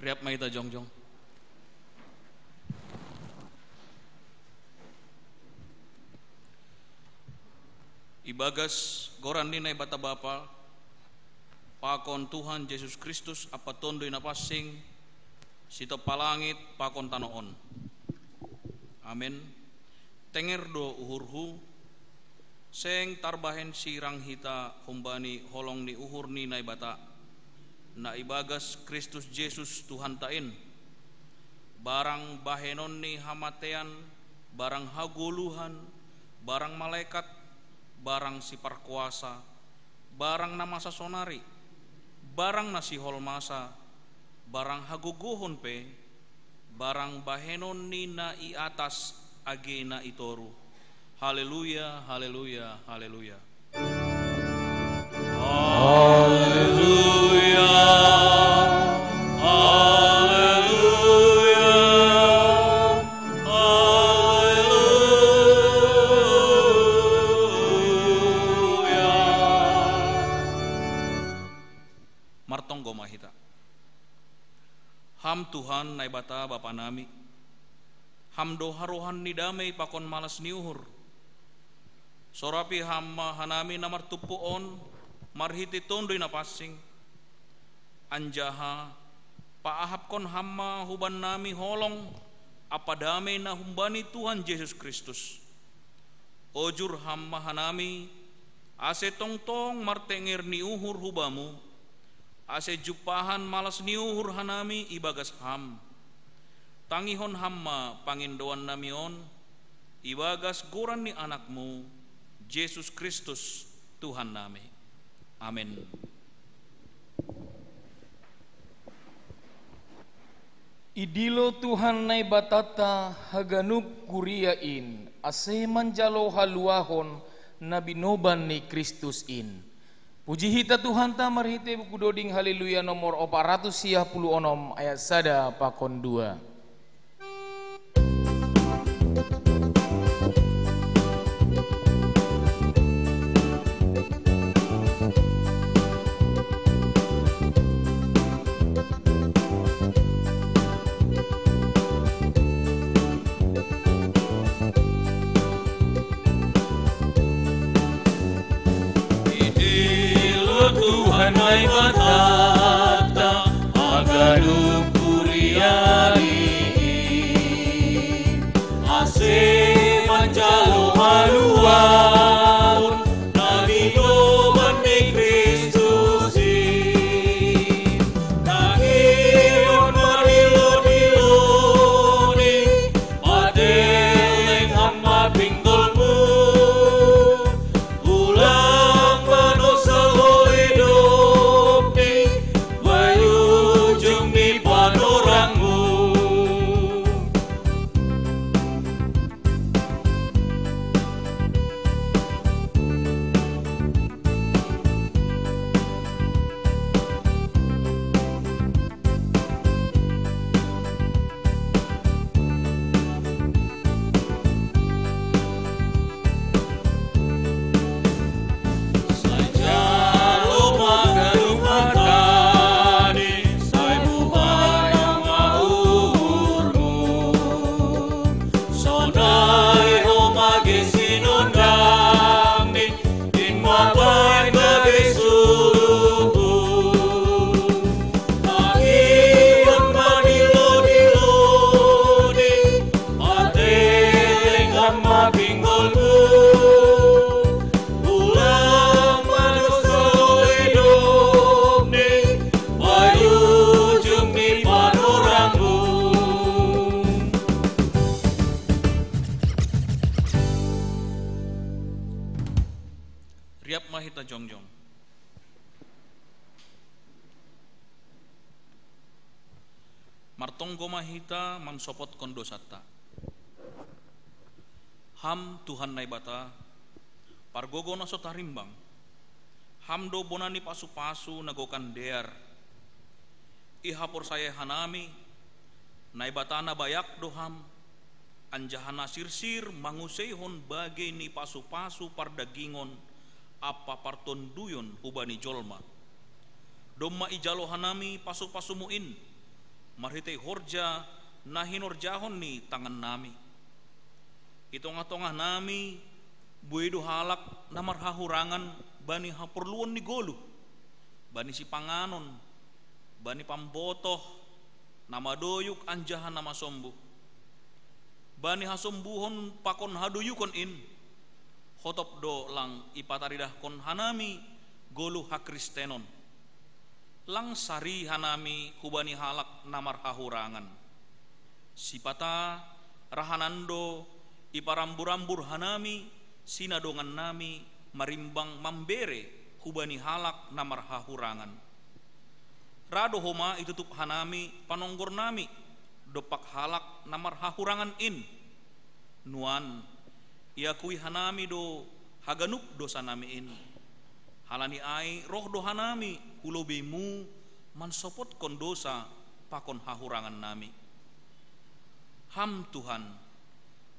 Riap maita jongjong. Ibagas goran ninay bata bapa pakon Tuhan Yesus Kristus apa tondo ina passing sito palangit pakon tanoon. Amin. Tenger do uhurhu seng tarbahen sirang hita humbani holong ni uhur ni nai bata na ibagas Kristus Yesus Tuhan tain barang bahenon ni hamatean barang haguluhan barang malaikat barang si parkuasa barang namasa sonari barang nasi holmasa barang haguguhon pe barang bahenon ni na i atas agena itoru. Haleluya, haleluya, haleluya. Haleluya, haleluya, haleluya. Martonggo mahita. Ham Tuhan nai bata bapa nami. Ham do harohan ni damai pakon malas ni uhur. Sorapi hamma hanami namar tupuon marhiti tondo ina passing anjaha paahap kon hamma huban nami holong apa damai na humbani Tuhan Yesus Kristus ojur hamma hanami ase tongtong martenger ni uhur hubamu ase jupahan malas ni uhur hanami ibagas ham tangihon hamma pangindoan namion ibagas goran ni anakmu Yesus Kristus Tuhan nami. Amin. Idilo Tuhan nai batata haganup kuriain ase manjalo haluahon nabi noban ni Kristus in. Puji hita Tuhan ta marhite buku doding haleluya nomor 456 ayat sada pakon 2. Tuhan ay batata aganup kuriain ase manjalo haluahon nabi noban ni Kristus in nagion marilod-ilodi padeleng hamma pinggolmu ulang manusia mahita jongjong. Martonggo mahita mansopot kondo satta. Ham Tuhan nai bata pargogo na sotarimbang. Ham do bonani pasu-pasu nagokan dear. Ihapor saya hanami nai batana bayak do ham anjahana sirsir manguseihon bagai ni pasu-pasu pardagingon apa parton duyon hubani jolma domma ijalo hanami pasu-pasu muin marhitei horja nahinorjahon ni tangan nami. Itong-atongah nami buedo halak namar hahurangan bani haperluan ni golu, bani si panganon, bani pambotoh, nama doyuk anjahan nama sombu, bani hasombuhon pakon haduyukon in, hotop do lang ipataridah kon hanami golu hakristenon, lang sari hanami hubani halak namar hahurangan, sipata rahanando iparambur-ambur hanami sinadongan nami marimbang mambere hubani halak namar hahurangan. Rado homa itutup hanami panonggor nami dopak halak namar hahurangan in. Nuan iakui hanami do haganup dosa nami in. Halani ai roh do hanami hulobemu mansopot kon dosa pakon hahurangan nami. Ham Tuhan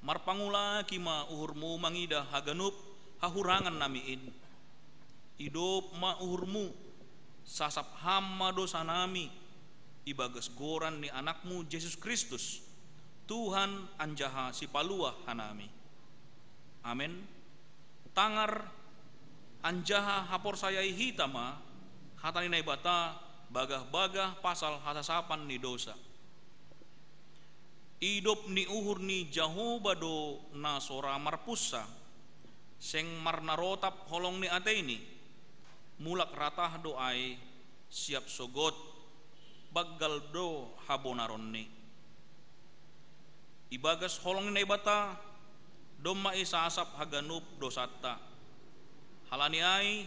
marpangula kima uhurmu mangida haganup hahurangan nami in. Idop ma uhurmu sasap hamma dosa nami ibagas goran ni anakmu Yesus Kristus Tuhan anjaha si palua hanami. Amin. Tangar anjaha hapor sayai hitama hatani naibata bagah-bagah pasal hasasapan ni dosa. Idop ni uhur ni Jahoba do nasora marpussa seng marnarotap holong ni ateni mulak ratah doai siap sogot bagal do habonaron ni ibagas holong ni naibata domma isa asap haganup dosatta halani ai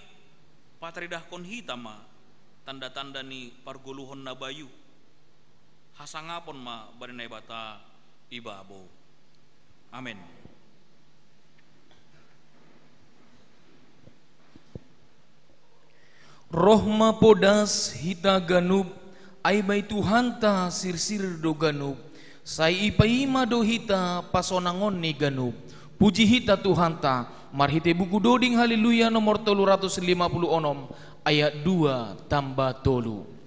patridah kon hitama tanda-tanda ni parguluhon na bayu hasangapon ma bari naibata ibabo. Amin. Rohma podas hita ganup ay bay Tuhan ta sirsir do ganup say ipaima do hita pasonangon ni ganup puji hita Tuhan ta marhite buku doding haleluya nomor 356 ayat 2 tambah tolu.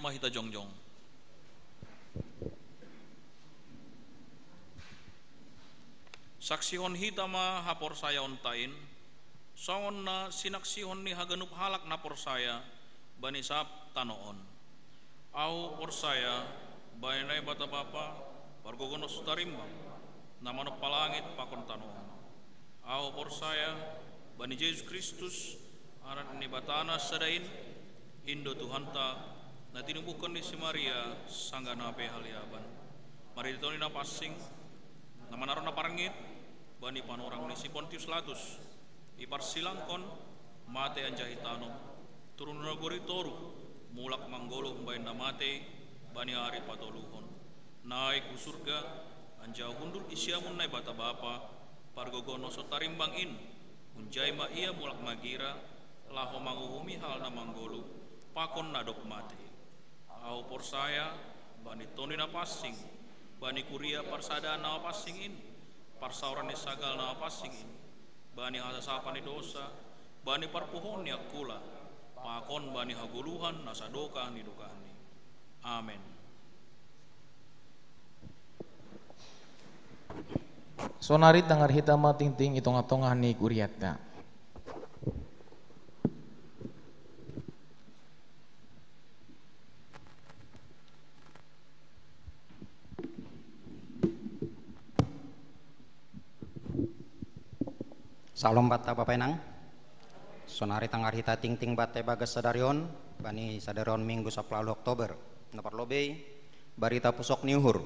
Mahita jongjong. Saksihon hitama hapor saya ontain, saon na sinaksihon ni haganup halak napor saya banisap tanoon. Au persaya bainai bata bapa pargogono sutarimbang namano palangit pakon tanuan. Au persaya bani Yesus Kristus aran ni batana sadain Indo Tuhanta na tinumbukan ni si Maria sangga nabe haliaban. Mari ditoni na passing na manaron na parangit bani panorang ni si Pontius Latus iparsilangkon mate anjahitanom turun na gori toru mulak manggolo kumbayan na mate bani hari patoluhon naik ku surga anjau hundur isyamun nai bata bapa pargogono sotarimbang in unjai ma ia mulak magira laho manguhumi hal na manggolo pakon nadok mate au porsaya bani toni na passing bani kuria parsada na passing in parsauran ni sagal na passing in bani hasasapan ni dosa bani parpohon ni akula pakon bani haguluhan nasadoka ni dukani. Amen. Sonari tangar hitama tingting itong atongan ni kuriata. Salam bata bapenang. Sonari tangar hita ting bate bagas sadarion bani sadarion Minggu 10 Oktober na parlobei barita pusok niuhur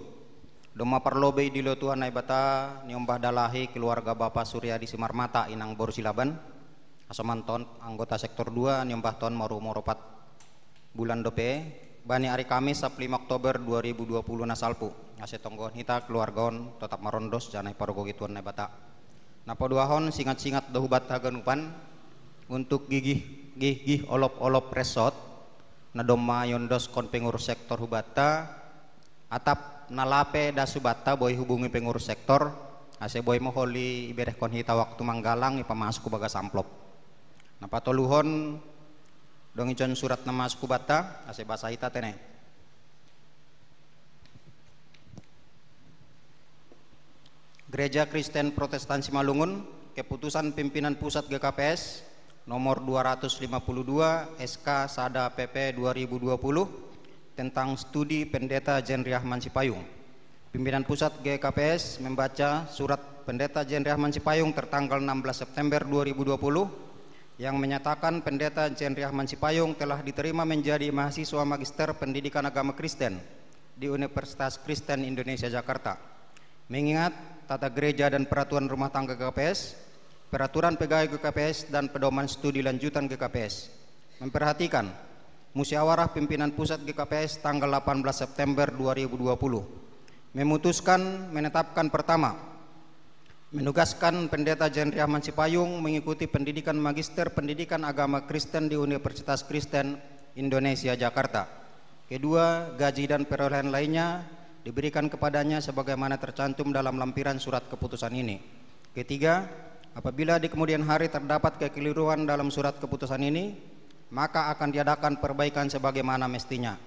doma parlobei di lotuan nai bata niombah dalahi keluarga Bapak Suryadi Simarmata inang Borsilaban asamanton anggota sektor 2 niombah ton moropat bulan dope bani hari Kamis 5 Oktober 2020 nasalpu ase tonggon hita keluargaon tetap marondos janai parogo gituan nai bata napa duahon singat-singat dahubat haganupan untuk gigih olop-olop resort na doma yondos kon pengurus sektor hubata atap nalape dasubata boy hubungi pengurus sektor ase boy moholi ibereh kon hita waktu manggalang ipamasku bagas amplop na patoluhon dong icon surat nama masku bata ase bahasa hita tene Gereja Kristen Protestan Simalungun keputusan pimpinan pusat GKPS nomor 252 SK Sada PP 2020 tentang studi Pendeta Jenri Ahmad Sipayung. Pimpinan pusat GKPS membaca surat Pendeta Jenri Ahmad Sipayung tertanggal 16 September 2020 yang menyatakan Pendeta Jenri Ahmad Sipayung telah diterima menjadi mahasiswa Magister Pendidikan Agama Kristen di Universitas Kristen Indonesia Jakarta. Mengingat tata gereja dan peraturan rumah tangga GKPS, peraturan pegawai GKPS dan pedoman studi lanjutan GKPS, memperhatikan musyawarah pimpinan pusat GKPS tanggal 18 September 2020, memutuskan menetapkan pertama, menugaskan Pendeta Jenri Ahmad Sipayung mengikuti pendidikan Magister Pendidikan Agama Kristen di Universitas Kristen Indonesia Jakarta. Kedua, gaji dan perolehan lainnya diberikan kepadanya sebagaimana tercantum dalam lampiran surat keputusan ini. Ketiga, apabila di kemudian hari terdapat kekeliruan dalam surat keputusan ini, maka akan diadakan perbaikan sebagaimana mestinya.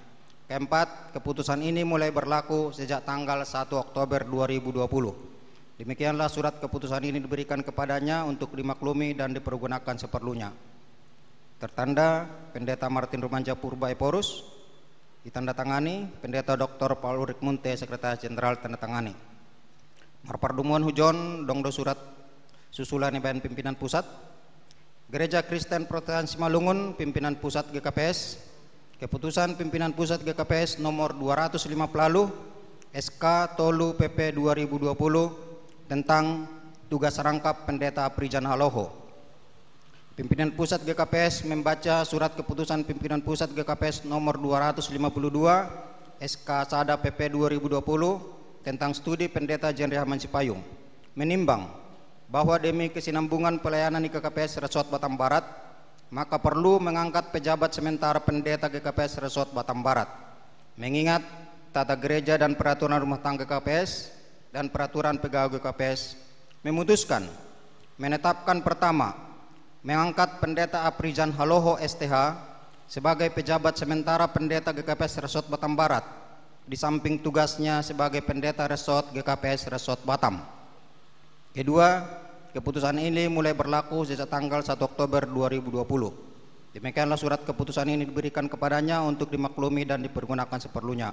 Keempat, keputusan ini mulai berlaku sejak tanggal 1 Oktober 2020. Demikianlah surat keputusan ini diberikan kepadanya untuk dimaklumi dan dipergunakan seperlunya. Tertanda Pendeta Martin Rumanja Purba Eporus, ditandatangani Pendeta Dr. Paul Ulrik Munte, Sekretaris Jenderal, tandatangani. Marpardumuan hujon dongdo surat susulan iban pimpinan pusat Gereja Kristen Protestan Simalungun, pimpinan pusat GKPS, keputusan pimpinan pusat GKPS nomor 205 Pelalu SK Tolu PP 2020 tentang tugas rangkap Pendeta Aprijan Haloho. Pimpinan pusat GKPS membaca surat keputusan pimpinan pusat GKPS nomor 252 SK Sada PP 2020 tentang studi Pendeta Jenri Ahmad Sipayung, menimbang bahwa demi kesinambungan pelayanan di GKPS Resort Batam Barat, maka perlu mengangkat pejabat sementara Pendeta GKPS Resort Batam Barat, mengingat tata gereja dan peraturan rumah tangga GKPS dan peraturan pegawai GKPS memutuskan menetapkan pertama, mengangkat Pendeta Aprijan Haloho STH sebagai pejabat sementara Pendeta GKPS Resort Batam Barat di samping tugasnya sebagai Pendeta Resort GKPS Resort Batam. Kedua, keputusan ini mulai berlaku sejak tanggal 1 Oktober 2020. Demikianlah surat keputusan ini diberikan kepadanya untuk dimaklumi dan dipergunakan seperlunya.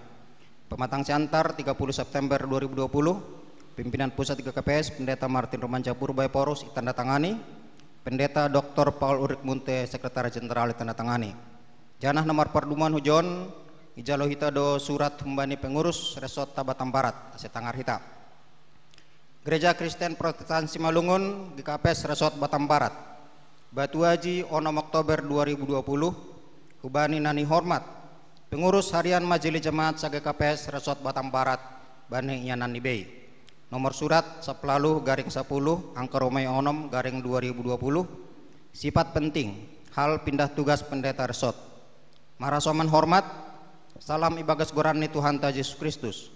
Pematang Siantar 30 September 2020, Pimpinan Pusat GKPS Pendeta Martin Romanca Purbaeporus ditandatangani, Pendeta Dr. Paul Urik Munte Sekretaris Jenderal ditandatangani. Janah nomor perduman hujon ijalo hita do surat humbani pengurus Resort Tabatam Barat Asetangar Hita. Gereja Kristen Protestan Simalungun GKPS Resort Batam Barat. Batu Haji 6 Oktober 2020, hubani nani hormat pengurus harian Majelis Jemaat SGKPS Resort Batam Barat Bani Yanani Bey. Nomor surat 10/10 angka Romeo onom garing 2020. Sifat penting hal pindah tugas pendeta resort. Marasoman hormat, salam ibagas gorani Tuhan Ta Yesus Kristus.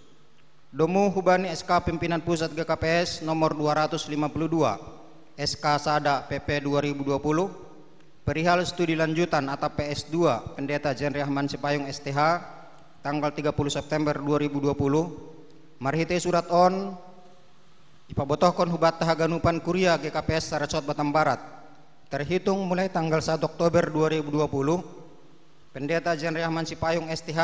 Domu hubani SK Pimpinan Pusat GKPS nomor 252 SK Sada PP 2020 perihal studi lanjutan atau PS2 Pendeta Jen Rahman Sipayung STH tanggal 30 September 2020 marhite surat on ipabotohkon hubat tahaganupan kuria GKPS Resort Batam Barat terhitung mulai tanggal 1 Oktober 2020 Pendeta Jen Rahman Sipayung STH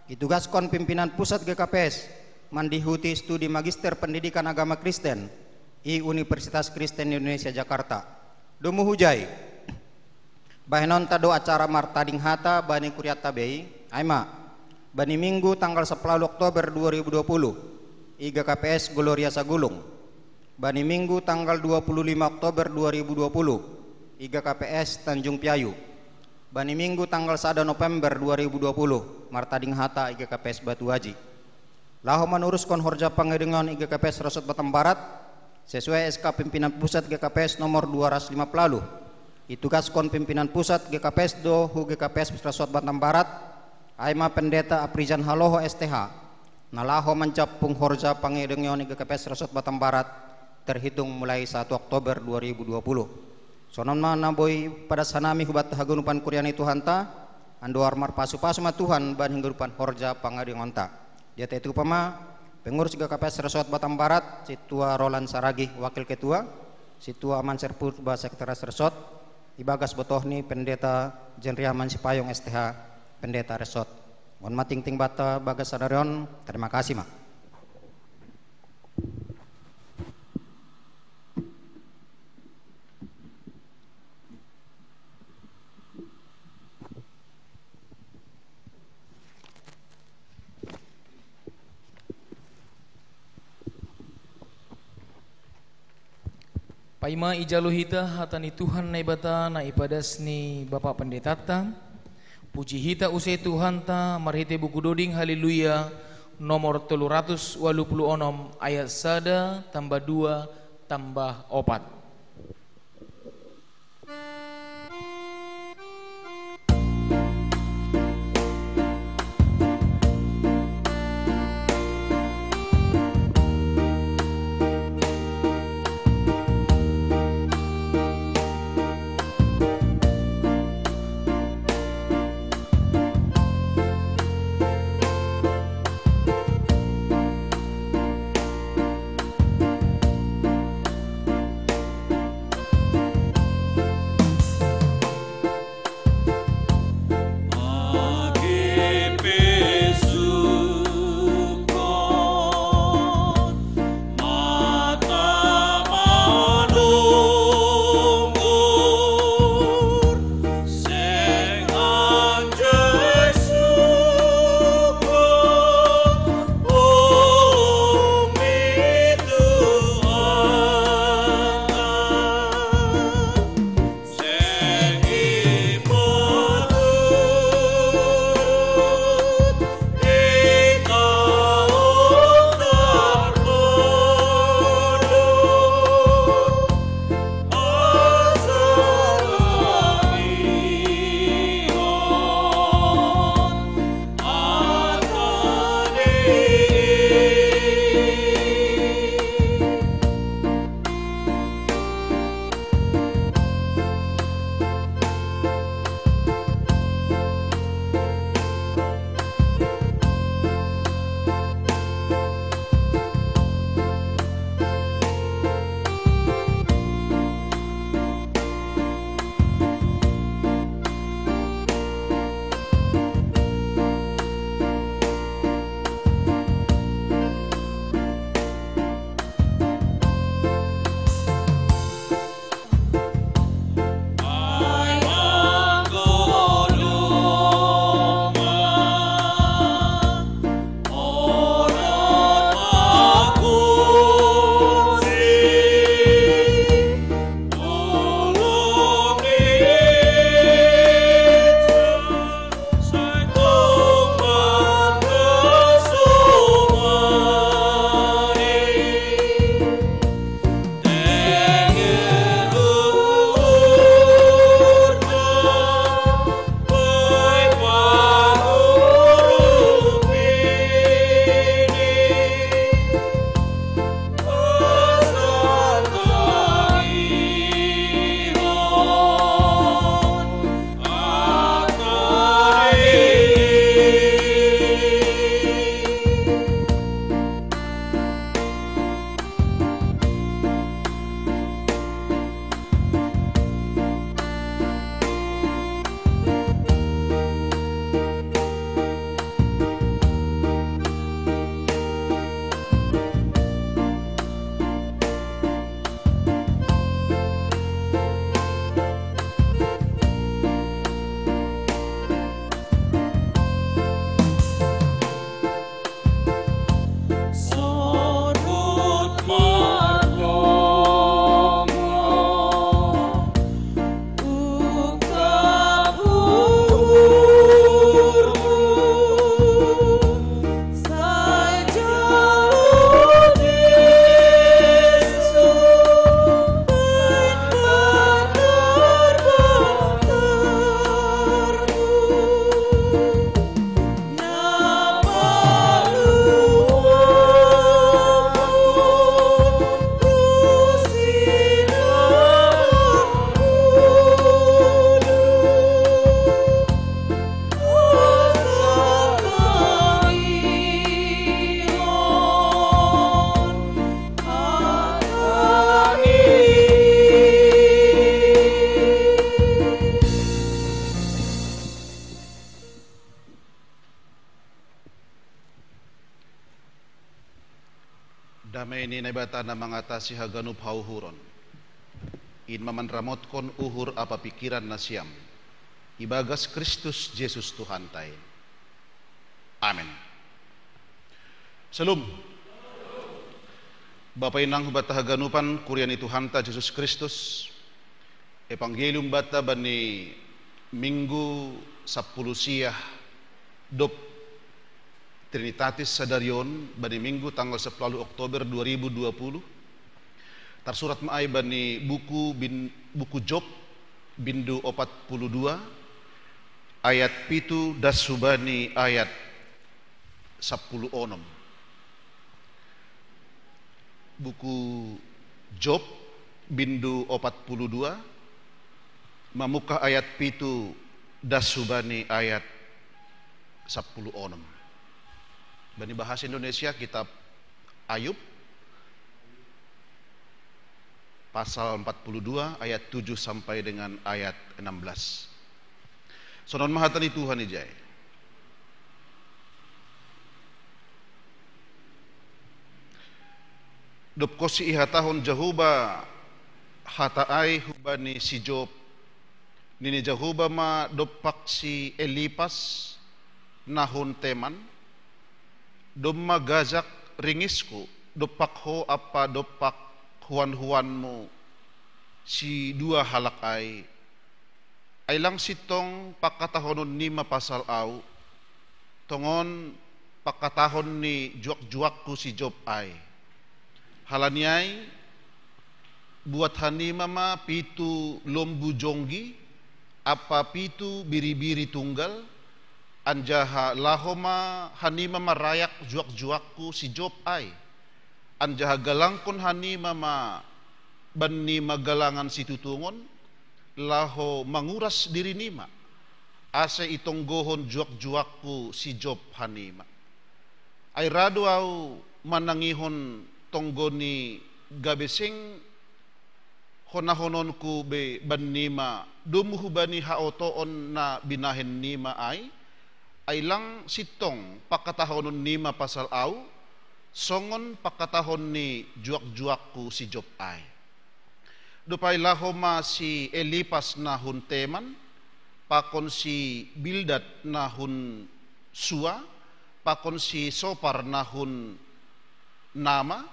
ditugaskon pimpinan pusat GKPS mandihuti studi Magister Pendidikan Agama Kristen I Universitas Kristen Indonesia Jakarta. Domu hujai bahenon tado acara martading hata bani kuriata bei aima bani minggu tanggal 10 Oktober 2020 I GKPS Gloria Sagulung. Bani minggu tanggal 25 Oktober 2020 I GKPS Tanjung Piayu. Bani minggu tanggal 1 November 2020 martading hata I GKPS Batu Haji. Laho manuruskan horja pangedengan I GKPS Resort Batam Barat sesuai SK Pimpinan Pusat GKPS nomor 205 lalu. Itugaskon Pimpinan Pusat GKPS do hu GKPS Resort Batam Barat aima Pendeta Aprizan Haloho STH nalaho mencapung horja pangedengan I GKPS Resort Batam Barat terhitung mulai 1 Oktober 2020. Sonon naboy pada sanami hubat hagunupan kuriani Tuhan ta ando armar pasu-pasu ma Tuhan ban hinggurupan horja pangedengan ta. Dia itu pama pengurus GKPS Resort Batam Barat, Situa Roland Saragih Wakil Ketua, Situa Manser Purba Sekretaris Resort, Ibagas Botohni Pendeta Jen Rahman Sipayung STH Pendeta Resort. Mohon mating-ting bata bagas sadarion. Terima kasih mak. Paima ijaluhita hatani Tuhan na ibata na ipadas ni Bapak Pendeta ta. Puji hita usai Tuhan ta marhite buku doding haleluya nomor 386 ayat 1 tambah 2 tambah 4. Damai ini nebata na mengatasi haganup hauhuron. In mamanramotkon uhur apa pikiran nasiam. Ibagas Kristus Yesus Tuhan tay. Amin. Salam. Bapak inang hubata haganupan kuriani Tuhan ta Yesus Kristus. Evangelium bata bani Minggu 10 siah dop Trinitatis Sadarion bani Minggu tanggal 10 Oktober 2020 tersurat maai bani buku Job bindu 42 ayat pitu das subani ayat 10 onom. Buku Job bindu 42 mamuka ayat pitu das subani ayat 10 onom. Bani bahasa Indonesia kitab Ayub pasal 42 ayat 7 sampai dengan ayat 16. Sonon mahatani Tuhan ijai. Dop kosi iha tahun Jahuba hataai hubani si Job nini Jahuba ma dopak si Elipas nahun teman domma gazak ringisku dopak ho apa dopak huan-huanmu si dua halak ay lang sitong pakatahonon ni mapasal au tongon pakatahon ni juak-juakku si Job ay halanyay buat hanima ma pitu lombu jonggi apa pitu biri-biri tunggal anjaha lahoma hanima marayak juak-juakku si Job ay anjaha galangkon hanima ma bani magalangan si tutungon laho manguras diri nima ase itong gohon juak-juakku si Job hanima ay rado au manangihon tonggoni gabesing honahononku be banima dumuhu bani haotoon na binahen nima ay lang sitong pakatahonon nima pasal au songon pakatahon ni juak-juakku si Job ay dupay lahoma si Elipas na hun teman pakon si Bildad na hun Sua pakon si Sopar na hun nama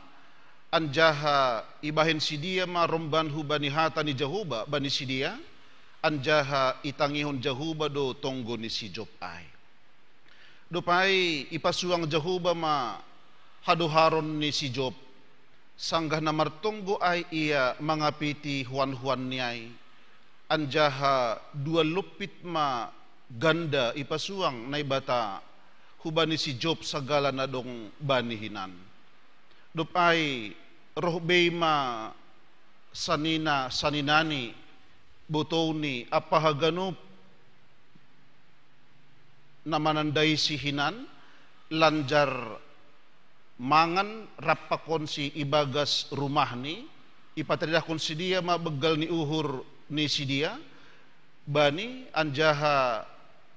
anjaha ibahin si dia ma romban hubani hata ni Jahuba bani si dia anjaha itangihon Jahuba do tonggo ni si Job ay dupay ipasuang Jahuba ma haduharon ni si Job sanggah na martonggo ay iya mangapiti huan-huan niyay anjaha dua lupit ma ganda ipasuang na ibata hubani si Job sagala na dong banihinan dupay rohbey ma saninani botoni apahaganup na mananday si hinan lanjar mangan rapakon si ibagas rumah ni ipatridakon si dia mabegal ni uhur ni si dia bani anjaha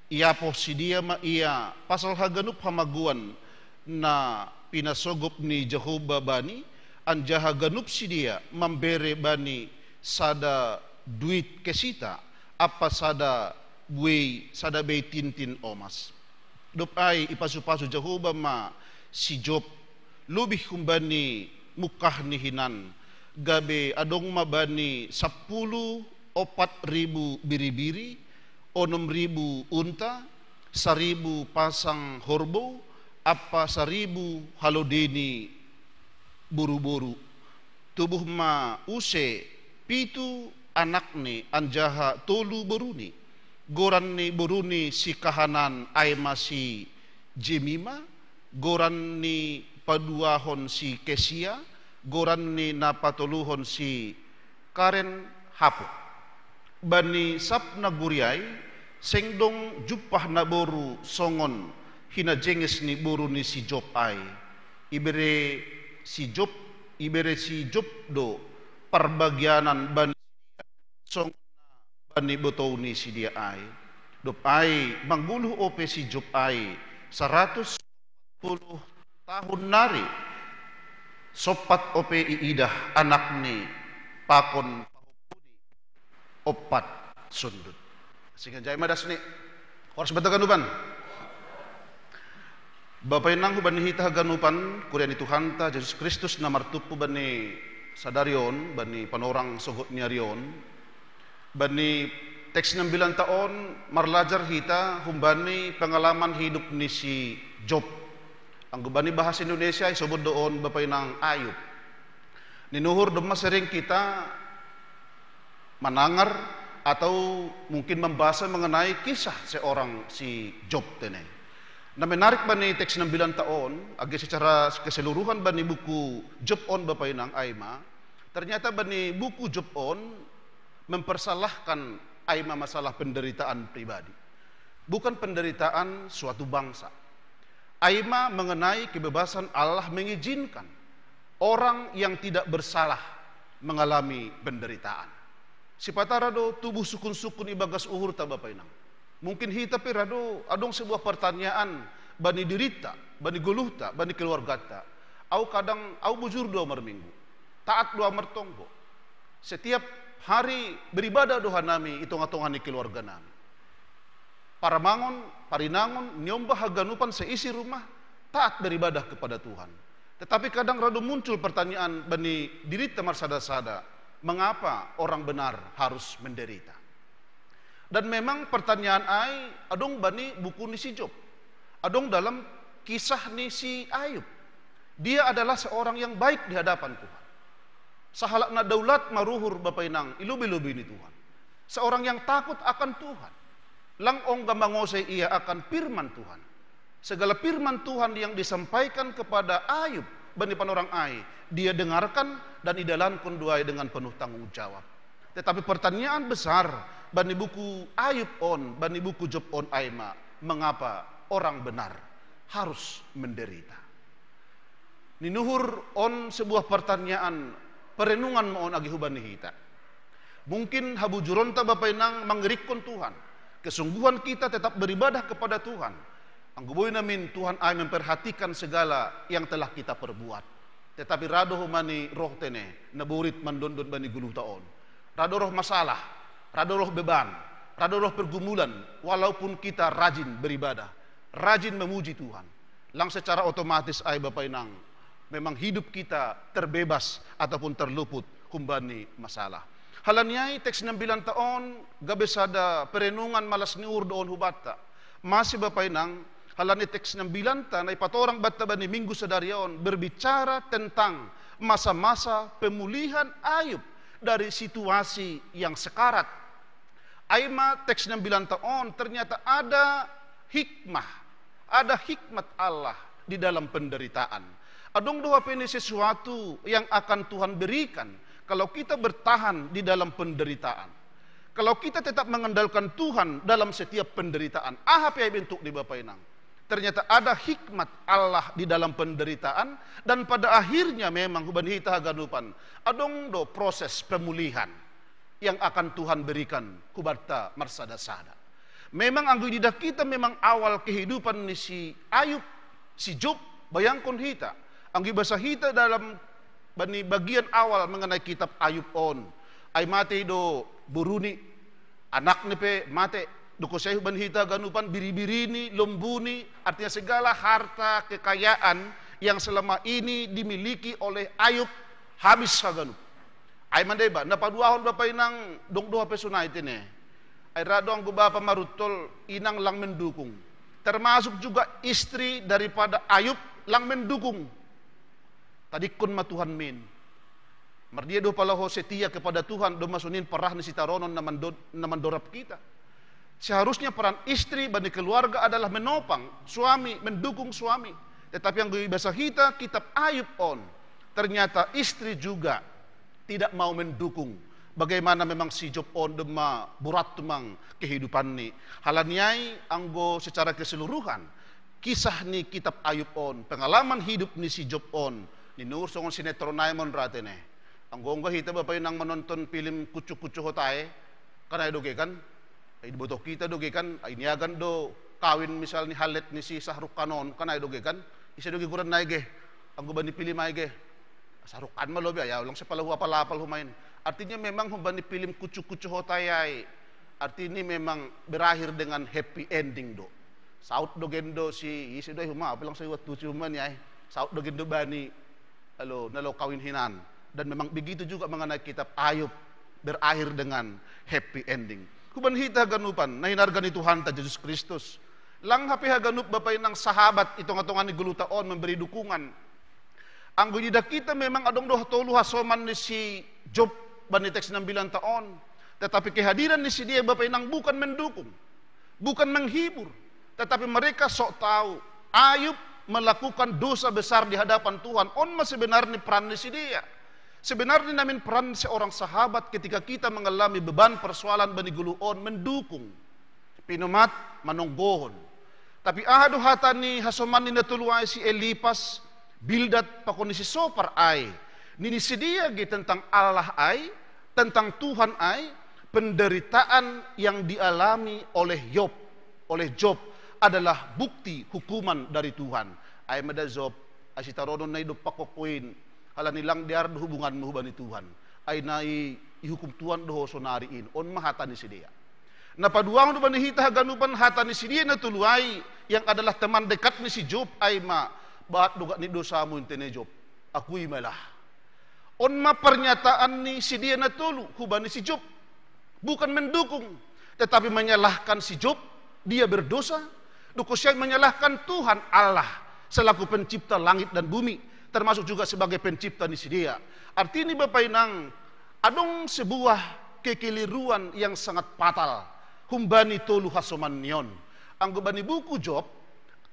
iapoh si dia ma iya pasal haganup hamaguan na pinasogop ni Jahuba bani anjaha ganup si dia membere bani sada duit kesita apa sada buay sada bay tintin omas dupay ipasu-pasu Jahuba ma si Job lubih kumbani mukah ni hinan gabe adong mabani 10,000 biri-biri 6,000 unta 1,000 pasang horbo apa 1,000 halodeni buru-buru tubuh ma use pitu anak ni anjaha tolu beruni goran ni beruni si kahanan ay masih Jemima goran ni paduahon si Kesia goran ni napatuluhon si Karen Hapo bani sap na guriay sengdong jupah na boru songon hinajenges ni boru ni si Job ay ibere si Job do parbagyanan bani songon bani botow ni si dia ay dop ay mangguluh ope si Job ay 140 tahun nari sopat ope iidah anak ni pakon opat sundut. Sehingga jaya madas ni harus betakan uban. Bapak inang huban hita ganupan kurian itu hanta Yesus Kristus na martupu bani sadarion bani panorang sogot niarion bani teks 9 taon marlajar hita humbani pengalaman hidup ni si Job. Ang gubani bahasa Indonesia isobod doon Bapak inang Ayub. Ninuhur dema sering kita menangar atau mungkin membaca mengenai kisah seorang si Job tene. Na menarik ba ni teks 9 taon, agi secara keseluruhan ba ni buku Job on Bapak inang Aima, ternyata ba ni buku Job on mempersalahkan Aima masalah penderitaan pribadi. Bukan penderitaan suatu bangsa. Aima mengenai kebebasan Allah mengizinkan orang yang tidak bersalah mengalami penderitaan. Sipata rado tubuh sukun-sukun ibagas uhur ta Bapak inang. Mungkin hita pi rado adong sebuah pertanyaan bani dirita, bani guluhta, bani keluargata. Au kadang au bujur 2 minggu, taat 2 mertonggo. Setiap hari beribadah doa nami itung-atungan ni keluarga nami. Para mangon, parinangon, nyombah haganupan seisi rumah taat beribadah kepada Tuhan. Tetapi kadang rado muncul pertanyaan bani dirita marsada-sada, mengapa orang benar harus menderita? Dan memang pertanyaan ai adong bani buku ni si Job. Adong dalam kisah ni si Ayub. Dia adalah seorang yang baik di hadapan Tuhan. Sahalakna daulat maruhur Bapak inang ilubi-lubi ni Tuhan. Seorang yang takut akan Tuhan. Langong gamangose ia akan firman Tuhan. Segala firman Tuhan yang disampaikan kepada Ayub bani panorang ai, dia dengarkan dan idalankan duai dengan penuh tanggung jawab. Tetapi pertanyaan besar bani buku Ayub on, bani buku Job on Aima, mengapa orang benar harus menderita? Ninuhur on sebuah pertanyaan perenungan on agi hubani hita. Mungkin habujuronta Bapak inang mengerikon Tuhan. Kesungguhan kita tetap beribadah kepada Tuhan. Angguboy namin Tuhan ay memperhatikan segala yang telah kita perbuat. Tetapi rado humani roh tene naburit mandondon bani guluh taon. Rado roh masalah, rado roh beban, rado roh pergumulan, walaupun kita rajin beribadah, rajin memuji Tuhan, lang secara otomatis ay Bapak inang, memang hidup kita terbebas ataupun terluput kumbani masalah. Halanyai teks 9 taon, gabesada perenungan malas niur doon hubata. Masih Bapak inang, halani teks 9 ta na ipatorang batta bani minggu sadarion berbicara tentang masa-masa pemulihan Ayub dari situasi yang sekarat. Aima teks 9 taon ternyata ada hikmat Allah di dalam penderitaan. Adong doa ini sesuatu yang akan Tuhan berikan kalau kita bertahan di dalam penderitaan. Kalau kita tetap mengandalkan Tuhan dalam setiap penderitaan. Apa yang bentuk di Bapak inang? Ternyata ada hikmat Allah di dalam penderitaan dan pada akhirnya memang huban hita haganupan adong do proses pemulihan yang akan Tuhan berikan kubarta marsada-sada. Memang anggo didak kita memang awal kehidupan ni si Ayub, si Job, bayangkon hita. Anggo bahasa hita dalam bagian awal mengenai kitab Ayub on. Ay mate do buruni anak ni pe mate duko saya ban hita ganupan biri-birini, lombuni, artinya segala harta kekayaan yang selama ini dimiliki oleh Ayub habis haganup. Ay mandeba, napaduahon Bapak inang dong doa pesunay tine. Ay rado ang gubapa marutol inang lang mendukung. Termasuk juga istri daripada Ayub lang mendukung. Tadikon matuhan min. Mardia do palaho setia kepada Tuhan do masunin parah ni sitaronon na mandorap kita. Seharusnya peran istri bagi keluarga adalah menopang suami, mendukung suami. Tetapi yang bahasa kita kitab Ayub on, ternyata istri juga tidak mau mendukung. Bagaimana memang si Job on dema burat temang kehidupan ni. Halanyai anggo secara keseluruhan kisah ni kitab Ayub on, pengalaman hidup ni si Job on, ni nur songon sinetron naimon ratene. Anggo hita Bapak nang menonton film kucu-kucu hotae, kana doge kan? Ay botok kita doge kan, ay niagan do kawin misal ni halet ni si Sahruk Kanon, kana doge kan? Isa doge kuran naige, anggo bani pilih maige. sarukan malobi ya ulang sepalahu apal-apal humain. Artinya memang humbani film kucu-kucu hotayai. Artinya memang berakhir dengan happy ending do. Saud do gendo si isi do huma bilang saya waktu cuman ya. Saud do gendo bani nalo kawin hinan. Dan memang begitu juga mengenai kitab Ayub berakhir dengan happy ending. Kuban hita ganupan nahinargan itu Tuhan ta Yesus Kristus. Lang hapi haganup bapay ng sahabat itong atongan ni gulutaon memberi dukungan. Ang gunida kita memang adong doh tolu hasoman ni si Job bani teks 9 taon. Tetapi kehadiran ni si dia bapay nang bukan mendukung, bukan menghibur, tetapi mereka sok tahu Ayub melakukan dosa besar di hadapan Tuhan. On mas sebenarnya peran ni si dia. Sebenarnya namin peran seorang sahabat ketika kita mengalami beban persoalan bani guluon mendukung, pinumat manunggohon. Tapi ahado hata ni hasoman ni natuluay si Elipas, Bildad pakon ni si Sopar ay nini si dia tentang Allah ay, tentang Tuhan ay, penderitaan yang dialami oleh Job adalah bukti hukuman dari Tuhan. Ay mada Job asitarodon na idop pakokuin hala nilang diar hubungan mo hubani Tuhan. Ay nai ihukum Tuhan doho sonariin on mahata ni si dia. Napaduang do bani hita ganupan hata ni si dia natuluay yang adalah teman dekat ni si Job ay baat duga ni dosa mo intene Job. Akui malah. On pernyataan ni si dia natulu hubani si Job. Bukan mendukung, tetapi menyalahkan si Job, dia berdosa. Duko siya menyalahkan Tuhan Allah selaku pencipta langit dan bumi, termasuk juga sebagai pencipta ni si dia. Artinya Bapak Inang, adong sebuah kekeliruan yang sangat fatal. Humbani tolu hasoman nion. Anggobani buku Job,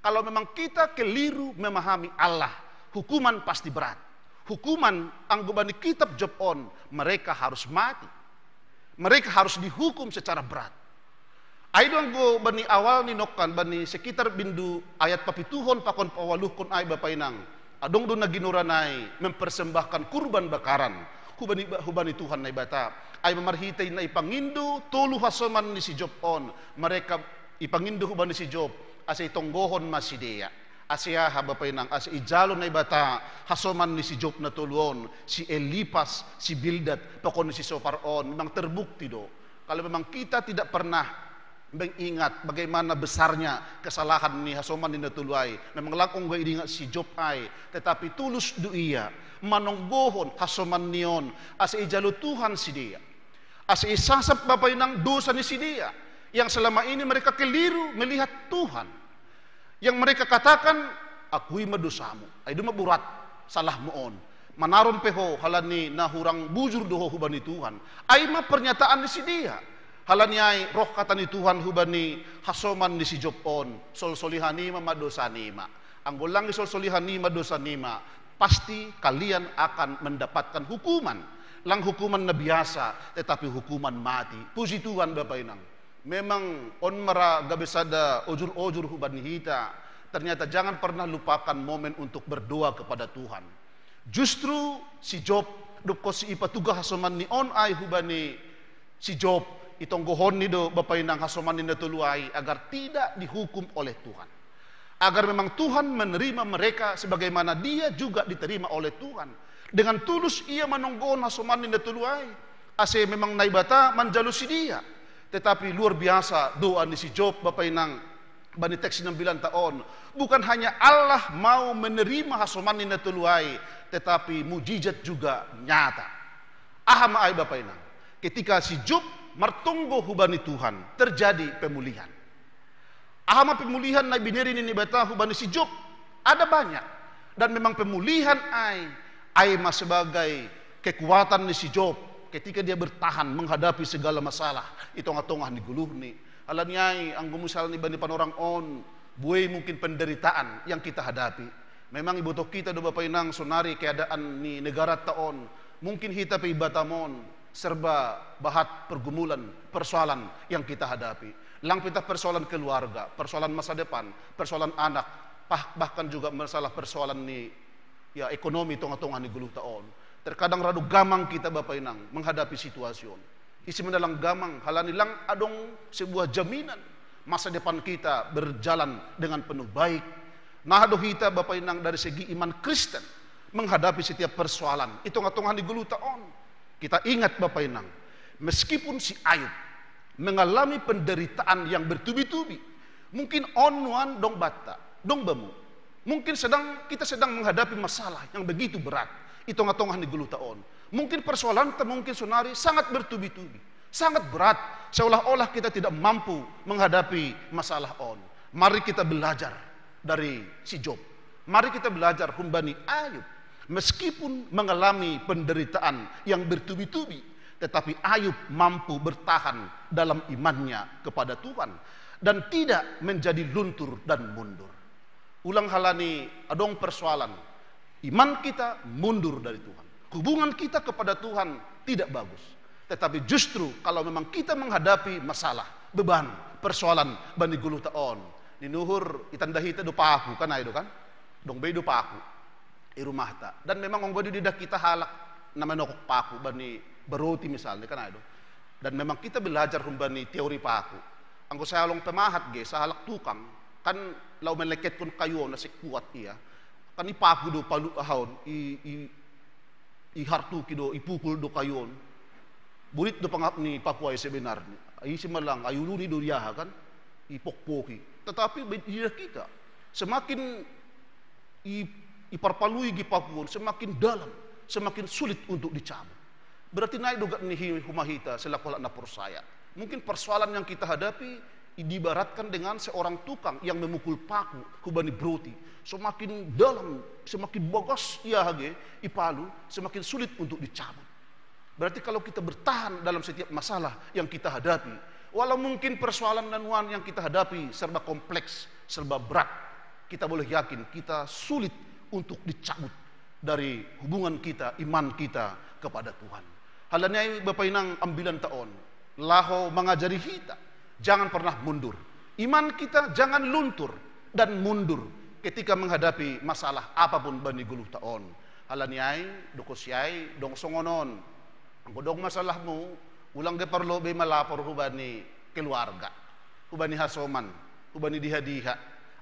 kalau memang kita keliru memahami Allah, hukuman pasti berat. Hukuman anggobani kitab Job on, mereka harus mati. Mereka harus dihukum secara berat. Aidong go bani awal ni nokkan bani sekitar bindu ayat papituhon pakon pawaluhkon ay bapainang. Adong do naginuranay mempersembahkan kurban bakaran. Hubani Tuhan na ibata ay mamarhitay na ipangindo tulu hasoman ni si Job on. Mereka ipangindo hubani si Job asay tonggohon masideya. Asya habapainang as ijalo na ibata hasoman ni si Job na tuluon, si Elipas, si Bildad, pakon ni si Soparon, memang terbukti do. Kalau memang kita tidak pernah mengingat bagaimana besarnya kesalahan ni hasoman ni natuluay, memang langkong gay ingat si Job ay, tetapi tulus do iya, manonggohon hasoman niyon, as ijalo Tuhan si dia, as isasap bapainang dosa ni si dia, yang selama ini mereka keliru melihat Tuhan. Yang mereka katakan, akui madosamu. Ay dumaburat, salah moon. Manaron peho, halani na hurang bujur doho hubani Tuhan. Ay pernyataan ni si dia. Halani ay roh kata ni Tuhan hubani hasoman ni si Job on. Sol-solihanima madosanima. Ang gulang ni sol-solihanima dosanima. Pasti kalian akan mendapatkan hukuman. Lang hukuman na biasa, tetapi hukuman mati. Puji Tuhan Bapak Inang. Memang on mara gabesada ojur-ojur hubani hita. Ternyata jangan pernah lupakan momen untuk berdoa kepada Tuhan. Justru si Job duko si ipatuga hasoman ni on ay hubani si Job itong gohon ni do bapainang hasoman ni natuluay agar tidak dihukum oleh Tuhan. Agar memang Tuhan menerima mereka sebagaimana dia juga diterima oleh Tuhan. Dengan tulus ia menunggon hasoman ni natuluay. Ase memang naibata manjalo si dia. Tetapi luar biasa doa ni si Job bapainang bani teks 9 taon. Bukan hanya Allah mau menerima hasoman ni natuluay, tetapi mujizat juga nyata. Aham ay bapainang. Ketika si Job martunggo hubani Tuhan, terjadi pemulihan. Aham pemulihan na bineri ni bata hubani si Job ada banyak. Dan memang pemulihan ay sebagai kekuatan ni si Job ketika dia bertahan menghadapi segala masalah. Ito nga tongah ni guluh ni. Alam niya ang gumusal ni bani panorang on, buhay mungkin penderitaan yang kita hadapi. Memang ibutok kita do bapainang sonari keadaan ni negara taon. Mungkin hita pa ibatamon, serba bahat pergumulan, persoalan yang kita hadapi. Lang kita persoalan keluarga, persoalan masa depan, persoalan anak, bahkan juga masalah persoalan ni ekonomi tonga-tonga ni guluh taon. Terkadang radu gamang kita Bapak Inang menghadapi situasyon. Isi menalang gamang, halanilang adong sebuah jaminan masa depan kita berjalan dengan penuh baik. Nahado kita Bapak Inang dari segi iman Kristen, menghadapi setiap persoalan. Itu ngatongan di geluta on. Kita ingat Bapak Inang, meskipun si Ayub mengalami penderitaan yang bertubi-tubi, mungkin onuan dong bata, dong bemu. Mungkin kita sedang menghadapi masalah yang begitu berat. Itu ngatongan di geluta on. Mungkin persoalan mungkin sonari sangat bertubi-tubi, sangat berat, seolah-olah kita tidak mampu menghadapi masalah on. Mari kita belajar dari si Job. Mari kita belajar humbani Ayub. Meskipun mengalami penderitaan yang bertubi-tubi, tetapi Ayub mampu bertahan dalam imannya kepada Tuhan dan tidak menjadi luntur dan mundur. Ulang halani adong persoalan, iman kita mundur dari Tuhan, hubungan kita kepada Tuhan tidak bagus. Tetapi justru kalau memang kita menghadapi masalah, beban, persoalan bani guluta on, ninuhur itandahita do paku kan itu kan, dong be do paku di rumah ta. Dan memang onggodi didah kita halak nama nokok paku bani beroti misalnya kan itu. Dan memang kita belajar humbani teori paku. Anggo saya long pemahat ge sahalak tukang kan lau meleket kun kayu na si kuat iya. Kan ipaku do palu ahon i hartuki do ipukul do kayon. Burit do pangap ni Papua sebenarnya. Ai simalang ayuluri do riyaha kan ipokpoki. Tetapi didah kita semakin iparpalui gi Papua semakin dalam, semakin sulit untuk dicabut. Berarti naik doga nih humahita selaku na persaya. Mungkin persoalan yang kita hadapi diibaratkan dengan seorang tukang yang memukul paku hubani broti. Semakin dalam, semakin bagus ia hage ipalu, semakin sulit untuk dicabut. Berarti kalau kita bertahan dalam setiap masalah yang kita hadapi, walau mungkin persoalan dan yang kita hadapi serba kompleks, serba berat, kita boleh yakin kita sulit untuk dicabut dari hubungan kita, iman kita kepada Tuhan. Halanya Bapak Inang ambilan taon, laho mengajari kita, jangan pernah mundur. Iman kita jangan luntur dan mundur ketika menghadapi masalah apapun bani guluh taon. Halanyai, dokosyai, dong songonon, anggodong masalahmu, ulang ge perlu be malapor hubani keluarga, hubani hasoman, hubani diha-diha,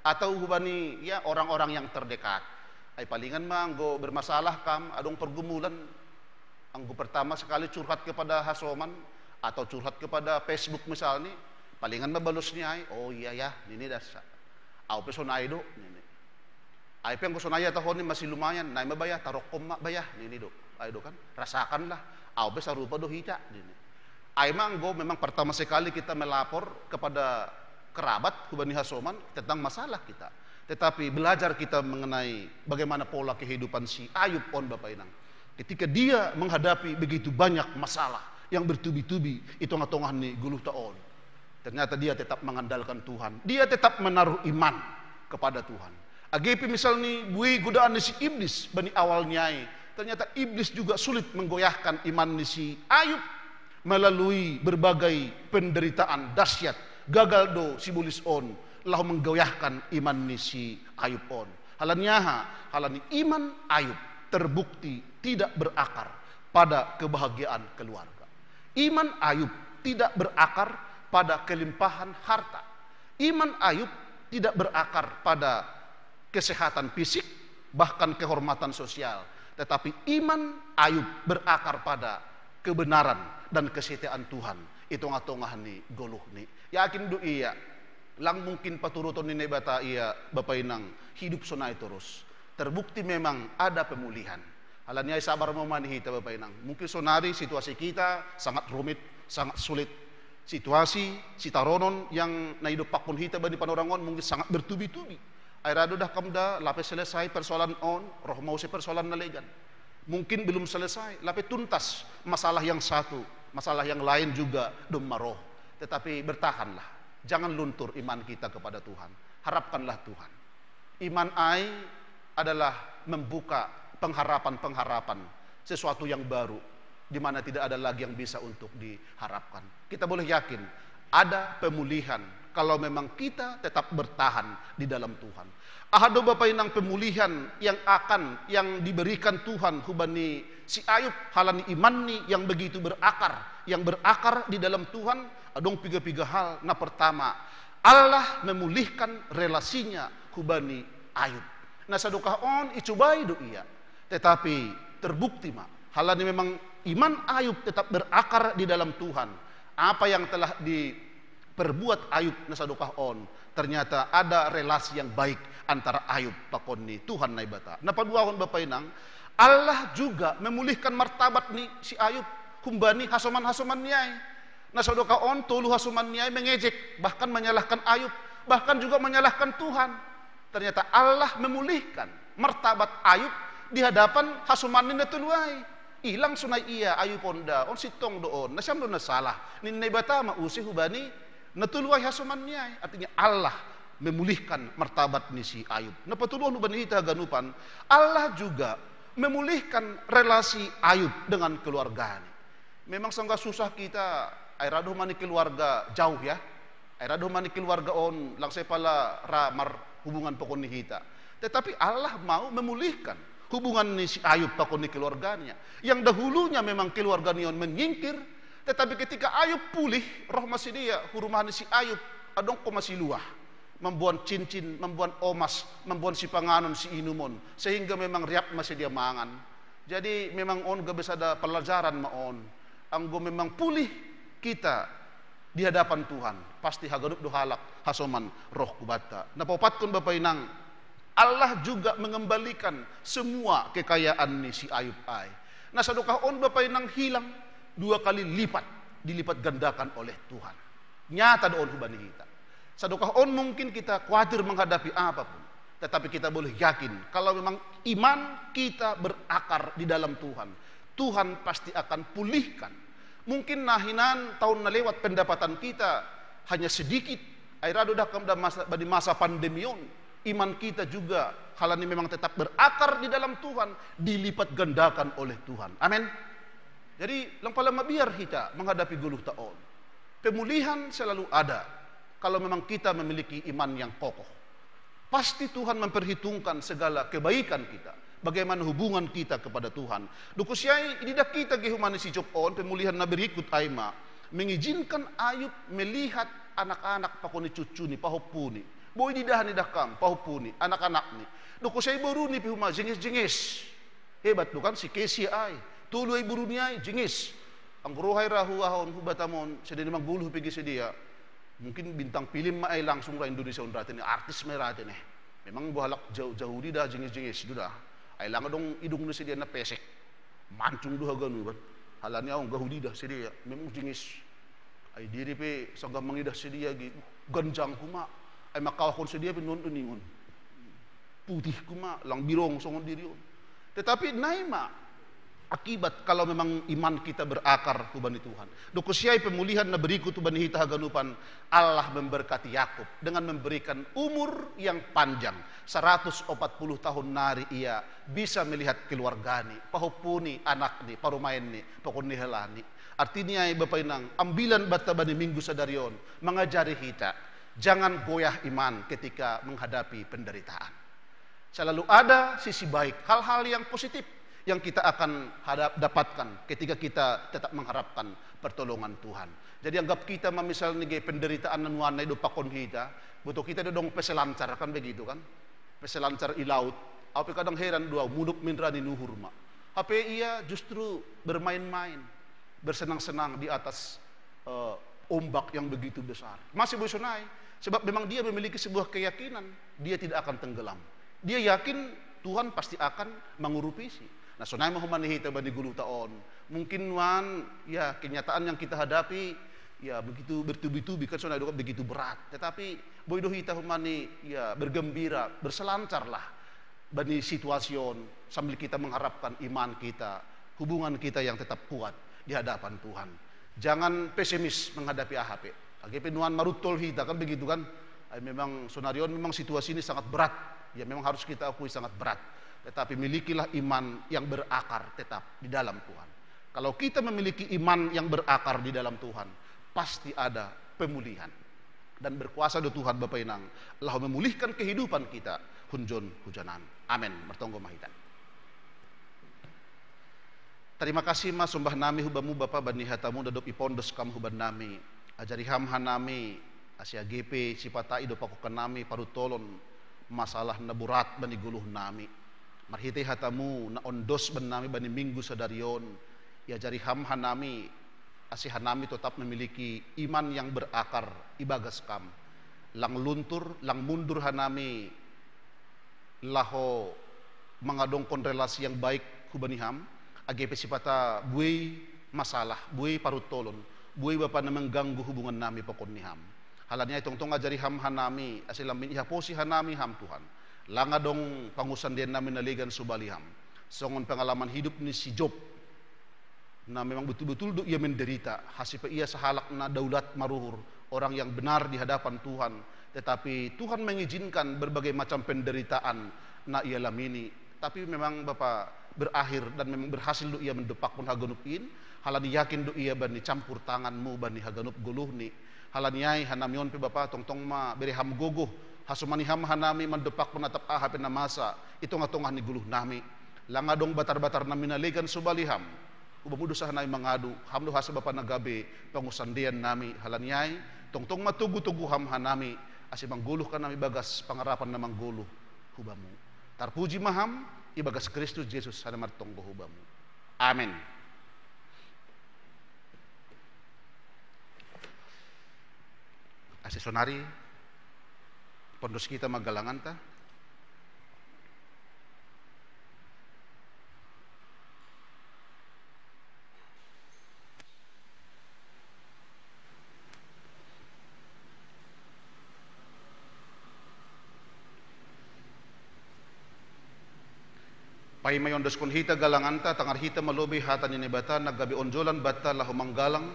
atau hubani ya orang-orang yang terdekat. Ay palingan mah anggo bermasalah kam adong pergumulan, anggo pertama sekali curhat kepada hasoman atau curhat kepada Facebook misalnya, palingan mabalos niya ay oh iya ya nini dasa aw pesonay do nini ay pe anggo sonaya tahon ni masih lumayan nay mabaya tarokom baya nini do ay do kan rasakanlah aw pe sarupa do hica nini ay manggo memang pertama sekali kita melapor kepada kerabat hubani hasoman tentang masalah kita. Tetapi belajar kita mengenai bagaimana pola kehidupan si Ayub on Bapak Inang. Ketika dia menghadapi begitu banyak masalah yang bertubi-tubi, itu ngatongan ni guluh taon. Ternyata dia tetap mengandalkan Tuhan. Dia tetap menaruh iman kepada Tuhan. Agepi misal ni bui godaan ni si iblis bani awal nyai. Ternyata iblis juga sulit menggoyahkan iman ni si Ayub melalui berbagai penderitaan dahsyat. Gagal do si bulis on. Lahu menggoyahkan iman ni si Ayub on. Halani iman Ayub terbukti tidak berakar pada kebahagiaan keluarga. Iman Ayub tidak berakar pada kelimpahan harta. Iman Ayub tidak berakar pada kesehatan fisik, bahkan kehormatan sosial. Tetapi iman Ayub berakar pada kebenaran dan kesetiaan Tuhan. Itu ngatongah ni goluh ni. Yakin do iya. Lang mungkin paturuton ni bata iya Bapak Inang hidup sonai terus. Terbukti memang ada pemulihan. Halanya sabar memanihita Bapak Inang. Mungkin sonari situasi kita sangat rumit, sangat sulit. Situasi sitaronon yang naido pakun hita bani panorangon mungkin sangat bertubi-tubi. Airado dah kamda lape selesai persoalan on, roh mau se persoalan nalegan. Mungkin belum selesai, lape tuntas masalah yang satu, masalah yang lain juga dom maroh. Tetapi bertahanlah. Jangan luntur iman kita kepada Tuhan. Harapkanlah Tuhan. Iman ai adalah membuka pengharapan-pengharapan, sesuatu yang baru, di mana tidak ada lagi yang bisa untuk diharapkan. Kita boleh yakin ada pemulihan kalau memang kita tetap bertahan di dalam Tuhan. Ahado Bapak Inang pemulihan yang diberikan Tuhan hubani si Ayub halani iman ni yang begitu berakar, yang berakar di dalam Tuhan. Adong piga-piga hal. Nah pertama, Allah memulihkan relasinya hubani Ayub. Nah sadukah on icubai do iya. Tetapi terbukti halani memang iman Ayub tetap berakar di dalam Tuhan. Apa yang telah diperbuat Ayub nasadokah on, ternyata ada relasi yang baik antara Ayub pakon ni Tuhan na ibata. Napaduahon Bapak Inang, Allah juga memulihkan martabat ni si Ayub kumbani hasoman-hasoman niya. Nasadokah on tulu hasoman niya mengejek, bahkan menyalahkan Ayub, bahkan juga menyalahkan Tuhan. Ternyata Allah memulihkan martabat Ayub di hadapan hasoman ni natuluay. Ilang sunay iya Ayub ponda on sitong doon nasyam doon na salah ninay bata mausi hubani natuluay hasoman niya. Artinya Allah memulihkan martabat ni si Ayub. Napatuluan hubani hita ganupan, Allah juga memulihkan relasi Ayub dengan keluarganya. Memang sangat susah kita airado mani keluarga jauh ya. Airado mani keluarga on langsay pala ramar hubungan pokon ni hita. Tetapi Allah mau memulihkan hubungan ni si Ayub pakon ni keluarganya. Yang dahulunya memang keluarga niyon menyingkir, tetapi ketika Ayub pulih, roh masih dia, hurumahan ni si Ayub, adong ko masih luah. Membuat cincin, membuat omas, membuat si panganon, si inumon. Sehingga memang riap masih dia mangan. Jadi memang on gabes ada pelajaran maon. Anggo memang pulih kita di hadapan Tuhan. Pasti hagadup dohalak hasoman roh kubata. Napapatkon Bapak Inang, Allah juga mengembalikan semua kekayaan ni si Ayub ay. Nah sadokah on Bapak Inang hilang 2 kali lipat, dilipat gandakan oleh Tuhan. Nyata doon hubani kita. Sadokah on mungkin kita khawatir menghadapi apapun, tetapi kita boleh yakin kalau memang iman kita berakar di dalam Tuhan, Tuhan pasti akan pulihkan. Mungkin nahinan tahun na lewat pendapatan kita hanya sedikit, airado dah di masa pandemion. Iman kita juga halani memang tetap berakar di dalam Tuhan, dilipat gandakan oleh Tuhan. Amin. Jadi lang pala mabiar kita menghadapi guluh taon. Pemulihan selalu ada kalau memang kita memiliki iman yang kokoh. Pasti Tuhan memperhitungkan segala kebaikan kita, bagaimana hubungan kita kepada Tuhan. Dukusyai ididak kita gehumani si Jokon pemulihan na berikut aima mengizinkan Ayub melihat anak-anak pakoni cucu ni pahopuni. Boy didahan ni dakam pahopuni anak-anak ni. Dukusyai buru ni pihuma jengis-jengis. Hebat bukan si Kesi ay. Tuloy buru ni ay jengis. Ang gruhay rahuahon hubatamon sedih memang buluh pigi sedia. Mungkin bintang film ay langsung ra Indonesia undratin ni artis may ratin eh. Memang buhalak jauh-jauh di dah jengis-jengis duda. Ay lang dong idung na sedia na pesek. Mancung duha ganu bat. Halani aong gahudi dah sedia. Memang jengis. Ay diri pe sagam mangidah sedia gi ganjang kuma. Ay makawakon sedia pe non ningon. Putih kuma lang birong songon diri on. Tetapi naima akibat kalau memang iman kita berakar hubani Tuhan. Dukusyai pemulihan na berikut hubani hita haganupan, Allah memberkati Yakub dengan memberikan umur yang panjang. 140 tahun nari ia bisa melihat keluargani, pahupuni anak ni, parumain ni, pokon ni helani. Artinya Bapak Inang, ambilan bata bani minggu sadarion mengajari kita, jangan goyah iman ketika menghadapi penderitaan. Selalu ada sisi baik, hal-hal yang positif yang kita akan dapatkan ketika kita tetap mengharapkan pertolongan Tuhan. Jadi anggap kita misalnya nige penderitaan nanuan na do pakon kita, butuh kita dong peselancar kan begitu kan? Peselancar i laut. Apa kadang heran dua muduk minra ni nuhur ma. Apa ia justru bermain-main, bersenang-senang di atas ombak yang begitu besar. Masih bersunai sebab memang dia memiliki sebuah keyakinan dia tidak akan tenggelam. Dia yakin Tuhan pasti akan mengurupisi. Nah, sonai mahumani hita bani gulu taon. Mungkin wan ya kenyataan yang kita hadapi ya begitu bertubi-tubi kan sonai doa begitu berat. Tetapi boido hita humani ya bergembira, berselancarlah bani situasion sambil kita mengharapkan iman kita, hubungan kita yang tetap kuat di hadapan Tuhan. Jangan pesimis menghadapi AHP. AGP nuan marutol hita kan begitu kan. Memang sonarion memang situasi ini sangat berat. Ya memang harus kita akui sangat berat. Tetapi milikilah iman yang berakar tetap di dalam Tuhan. Kalau kita memiliki iman yang berakar di dalam Tuhan, pasti ada pemulihan. Dan berkuasa do Tuhan Bapak Inang, Allah memulihkan kehidupan kita hunjon hujanan. Amin. Mertonggo mahitan. Terima kasih mas sumbah nami hubamu Bapak bani hatamu dadop ipondos kam huban nami. Ajari ham hanami Asia GP sipatai do pakukan nami parutolon masalah naburat bani guluh nami. Marhite hatamu na ondos ban nami bani minggu sadarion, ya jari ham hanami, asih hanami tetap memiliki iman yang berakar, ibagas kam. Lang luntur, lang mundur hanami, laho mengadongkon relasi yang baik hubaniham, agepe sipata buai masalah, buai parut tolon, buai bapa na mengganggu hubungan nami pokon niham. Halannya itong ajari ham hanami, asilamin ihaposi hanami ham Tuhan. Langa dong pangusan dia namin naligan subaliham. Songon pengalaman hidup ni si Job, na memang betul-betul ia menderita, hasipa ia sahalak na daulat maruhur, orang yang benar di hadapan Tuhan, tetapi Tuhan mengizinkan berbagai macam penderitaan na ia lamini, tapi memang Bapak berakhir dan memang berhasil do ia mendepak pun haganupin, halani yakin do ia bani campur tanganmu bani haganup guluhni, halani yai hanamion pe Bapak tongtong ma bereham gogoh, hasumani ham hanami mendepak penatap ahap na masa, itu ngatongah ni guluh nami, langadong batar-batar na minaligan subaliham, ubamudo sa hanay mangadu, hamdo hasa Bapak nagabe pangusandian nami, halanyay, tongtong matugu-tugu ham hanami, asi mangguluh ka nami bagas pangarapan na mangguluh hubamu. Tarpuji maham, ibagas Kristus Jesus hana martonggo hubamu. Amen. Asesonari, pondos kita magalangan ta. Pai mayon dos kon hita galanganta tangar hita malobi hata ni bata naggabi onjolan bata lahu manggalang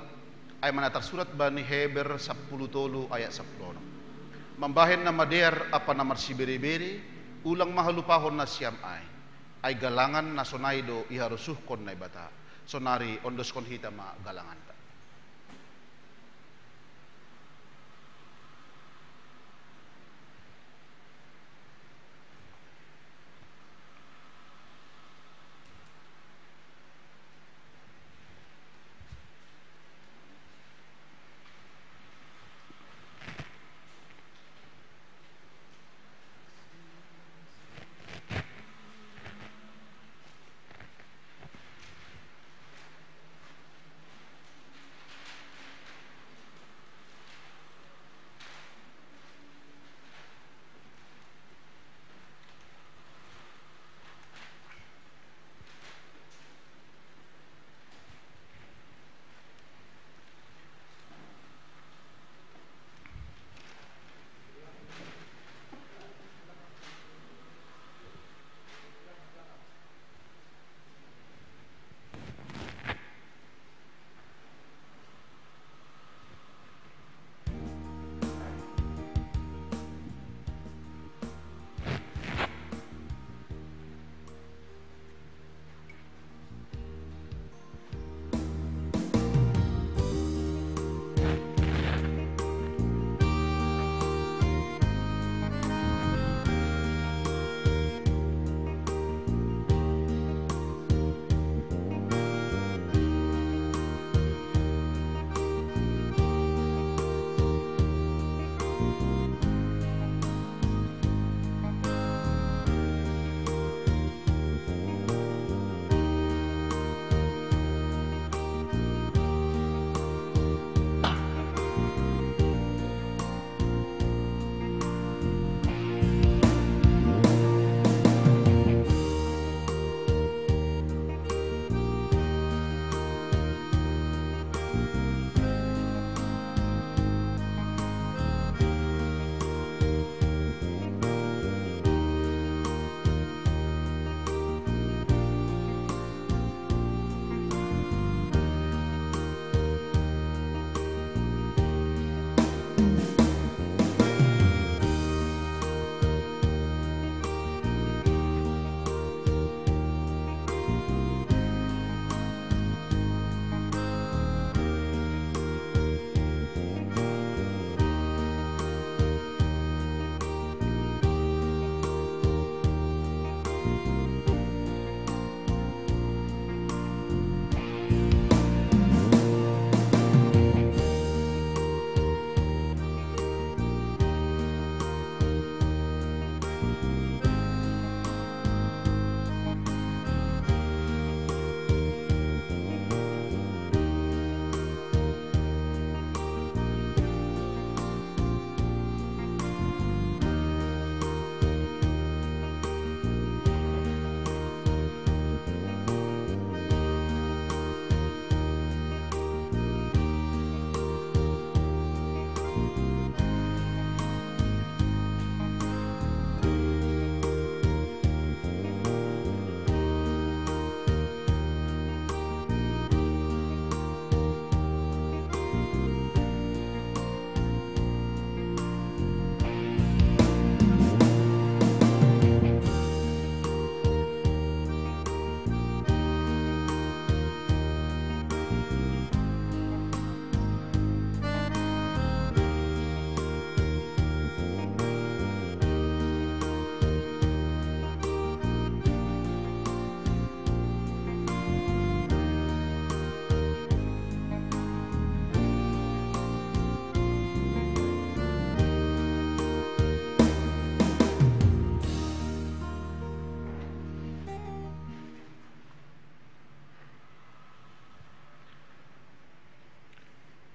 ay manatar surat bani Heber 10 tolu ayat 10. Mambahin na mader apa na marsiberi-beri ulang mahalupahon na siyam ay galangan na sonaydo iharusuh kon na bata. Sonari ondos kon hita ma galanganta.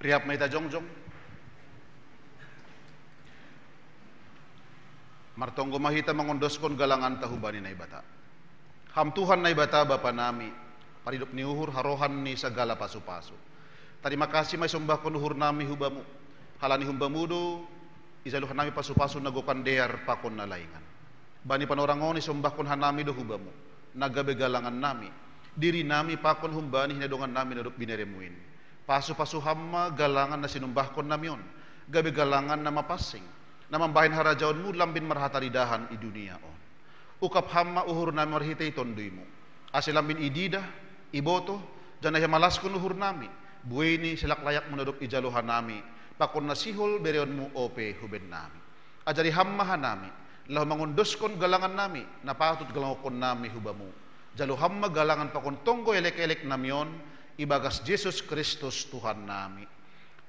Priap maita jongjong. Martonggo mahita mengondoskon galangan tahubani na ibata. Ham Tuhan na ibata Bapa nami, paridup ni uhur harohan ni segala pasu-pasu. Terima kasih may sumbah kon uhur nami hubamu. Halani humbamudo, isaluhan nami pasu-pasu nagokan dear pakon na laingan. Bani panorangon isumbah kon hanami do hubamu. Nagabe galangan nami. Diri nami pakon humbani hinadongan nami nadup bineremuin. Pasu-pasu hamma galangan na sinumbahkon namion. Gabe galangan na mapasing. Na mambahin harajaonmu lambin marhataridahan i dunia on. Ukap hamma uhur nami marhitay tondoymu. Asilambin idida, iboto, janay malaskon uhur nami. Bueni silak layak menadup ijaluhan nami. Pakon nasihol bereonmu ope huben nami. Ajari hamma hanami. Lahu mangundoskon galangan nami. Napatut galangokon nami hubamu. Jalo hamma galangan pakon tonggo elek-elek namion ibagas Yesus Kristus Tuhan nami.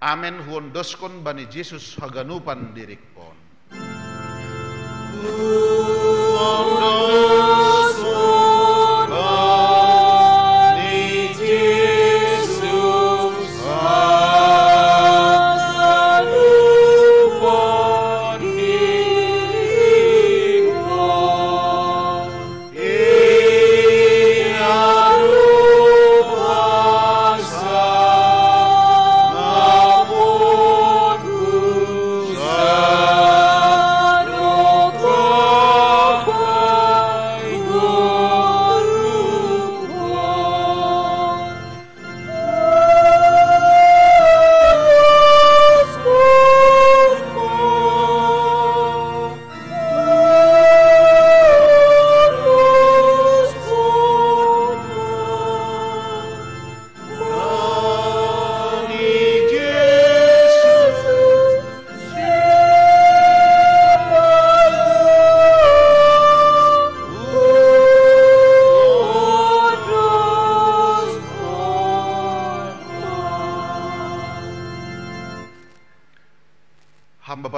Amen huondoskon bani Yesus haganupan dirikpon. Huondoskon bani Yesus haganupan dirikpon.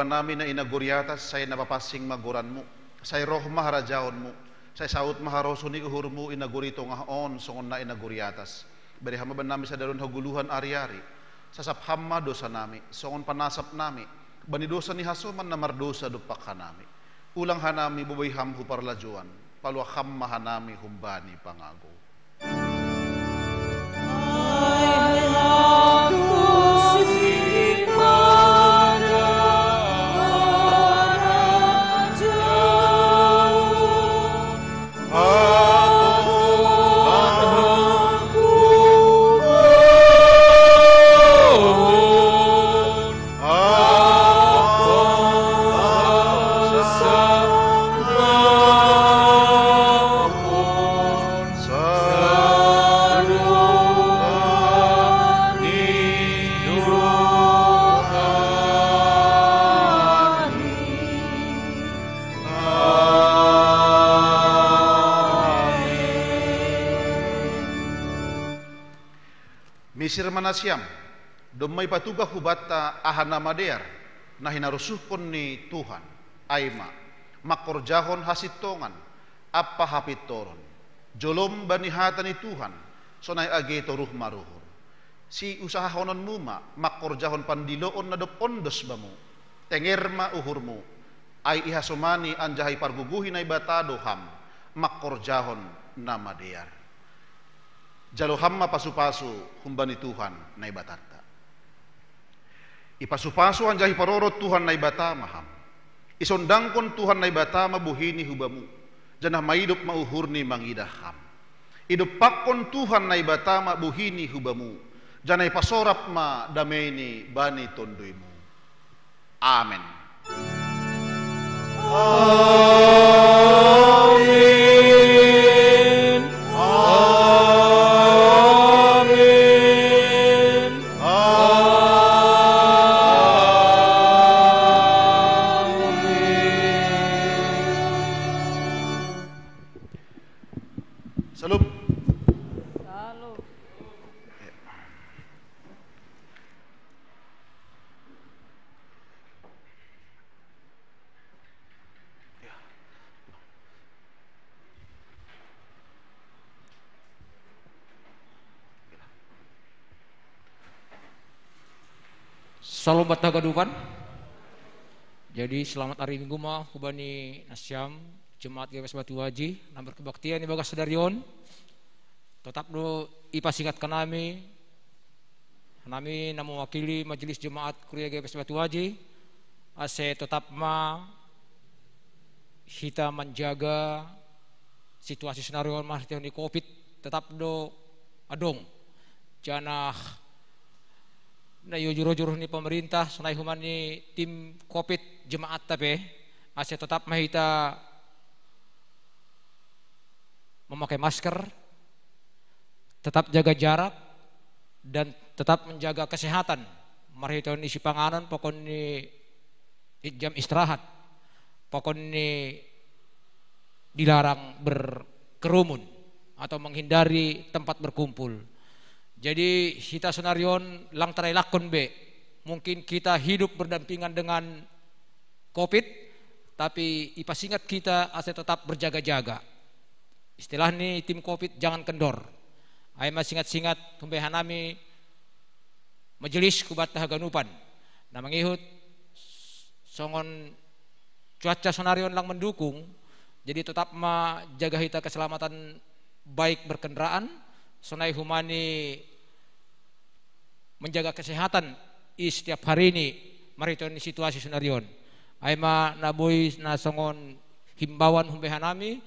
Nami na inaguriatas, say napapasing maguranmu, say roh maharajaonmu, say saut maharoso ni uhurmu inagurito ngaon songon na inaguriatas. Beri hama ban nami sa daron haguluhan ari-ari, sasap hamma dosa nami, songon panasap nami, bani dosa ni hasuman na mardosa dupak hanami. Ulang hanami bubay ham huparlajuan, palwa hamma hanami humbani pangago. Misir manasyam, domay patuga hubata ahana madear, na hinarusuhkon ni Tuhan, ayma, makorjahon hasitongan, apa hapitoron, jolom banihata ni Tuhan, sonay ageto ruh maruhur. Si usahahonon muma, makorjahon pandiloon na dopondos bamu, tengerma uhurmu, ay ihasumani anjahay parguguhin ay batado ham, makorjahon na madear. Jalo hamma pasu-pasu humbani Tuhan na ibatata. Ipasupasu anjahi parorot Tuhan na ibata maham. Isondangkon Tuhan na ibata mabuhini hubamu. Janah maidop mauhurni mangidaham. Idupakon Tuhan na ibata mabuhini hubamu. Janah ipasorap ma dameni bani tondoimu. Amen. Amen. Salam batah gadupan. Jadi selamat hari Minggu mah hubani nasyam jemaat GWS Batu Haji nambar kebaktian di bagas sedarion. Tetap do ipa singkat kanami namu wakili majelis jemaat kuliah GWS Batu Haji. Ase tetap kita menjaga situasi senario mah di Covid tetap do adong janah na yo juru-juru ni pemerintah sunai human ni tim Covid jemaat tapi ase tetap mahita memakai masker, tetap jaga jarak dan tetap menjaga kesehatan. Mahita ni si panganan pokon ni jam istirahat. Pokon ni dilarang berkerumun atau menghindari tempat berkumpul. Jadi kita senarion lang taray lakon be. Mungkin kita hidup berdampingan dengan Covid, tapi ipasingat kita asa tetap berjaga-jaga. Istilah ni tim Covid jangan kendor. Ay masingat-singat kumbehan nami majelis kubat haganupan. Na mangihut songon cuaca senarion lang mendukung. Jadi tetap menjaga kita keselamatan baik berkendaraan. Sonai humani menjaga kesehatan setiap hari ini mariton situasi senarion. Aima naboy na songon himbauan humbehan nami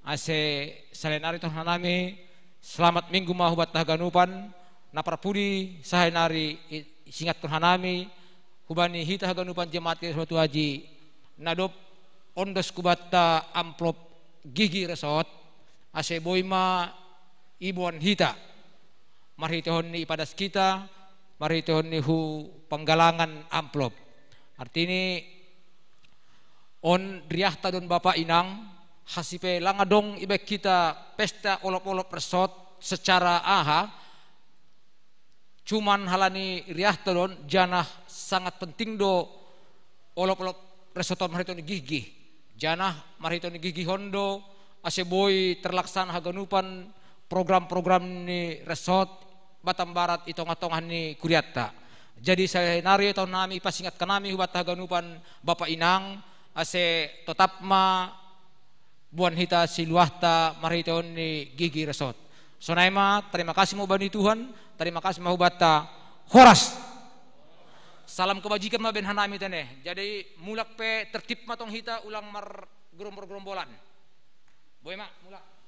ase salenari ton hanami selamat minggu mahubat haganupan na parapudi sahenari singat ton hanami hubani hita haganupan jemaat ke Batu Haji nadop ondos kubata amplop gigi resort ase boyma ibuan hita marhitohon ni ipadas kita marhitohon ni hu penggalangan amplop artini on riahta don bapak inang hasipe langadong ibek kita pesta olop-olop resort secara aha cuman halani riahta don janah sangat penting do olop-olop resort marhitohon gigi janah marhitohon gigi hondo ase boy terlaksana haganupan program-program ni resort Batam Barat itong-atongan ni Kuriatta. Jadi saya nari tahun nami pasingat kanami hubat haganupan Bapak Inang ase tetap buan hita siluahta mariton ni gigi resort. Sonaima terima kasih mau bani Tuhan, terima kasih mau bata horas. Salam kebajikan ma ben hanami tene. Jadi mulak pe tertib matong hita ulang mar gerombolan. Boy mak mulak.